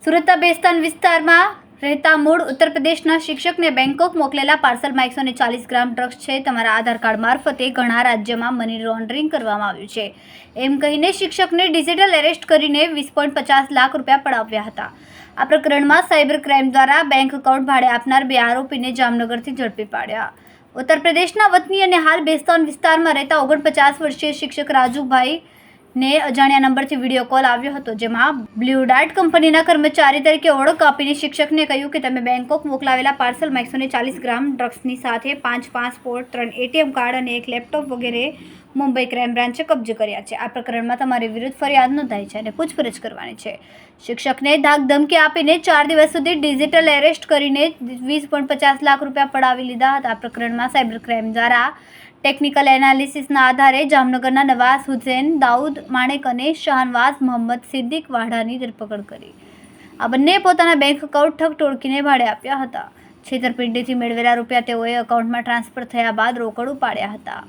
સુરતના બેસ્તાન વિસ્તારમાં રહેતા મૂળ ઉત્તર પ્રદેશના શિક્ષકને બેંકોક મોકલેલા પાર્સલમાં 140 ગ્રામ ડ્રગ્સ છે. તમારા આધાર કાર્ડ મારફતે ઘણા રાજ્યમાં મની લોન્ડરિંગ કરવામાં આવ્યું છે એમ કહીને શિક્ષકને ડિજિટલ એરેસ્ટ કરીને 20.50 લાખ રૂપિયા પડાવ્યા હતા. આ પ્રકરણમાં સાયબર ક્રાઇમ દ્વારા બેંક એકાઉન્ટ ભાડે આપનાર 2 આરોપીને જામનગરથી ઝડપી પાડ્યા. ઉત્તર પ્રદેશના વતની અને હાલ બેસ્તાન વિસ્તારમાં રહેતા 49 વર્ષીય શિક્ષક રાજુભાઈ ને અજાણ્યા નંબરથી વિડીયો કોલ આવ્યો હતો, જેમાં બ્લુ ડાર્ટ કંપનીના કર્મચારી તરીકે ઓળખ આપીને શિક્ષકને કહ્યું કે તમે બેંકોક મોકલાવેલા પાર્સલમાં 140 ગ્રામ ડ્રગ્સની સાથે 5 પાસપોર્ટ, 3 ATM કાર્ડ અને 1 લેપટોપ વગેરે મુંબઈ ક્રાઇમ બ્રાન્ચે કબજે કર્યા છે. આ પ્રકરણમાં તમારી વિરુદ્ધ ફરિયાદ નોંધાઈ છે અને પૂછપરછ કરવાની છે. શિક્ષકને ધાક ધમકી આપીને 4 દિવસ સુધી ડિજિટલ એરેસ્ટ કરીને 20.50 લાખ રૂપિયા પડાવી લીધા હતા. આ પ્રકરણમાં સાયબર ક્રાઇમ દ્વારા ટેકનિકલ એનાલિસિસના આધારે જામનગરના નવાઝ હુસૈન દાઉદ માણેક અને શાહનવાઝ મોહમ્મદ સિદ્દીક વાઢાની ધરપકડ કરી. આ બંને પોતાના બેંક એકાઉન્ટ ઠગ ટોળકીને ભાડે આપ્યા હતા. છેતરપિંડીથી મેળવેલા રૂપિયા તેઓએ એકાઉન્ટમાં ટ્રાન્સફર થયા બાદ રોકડ ઉપાડ્યા હતા.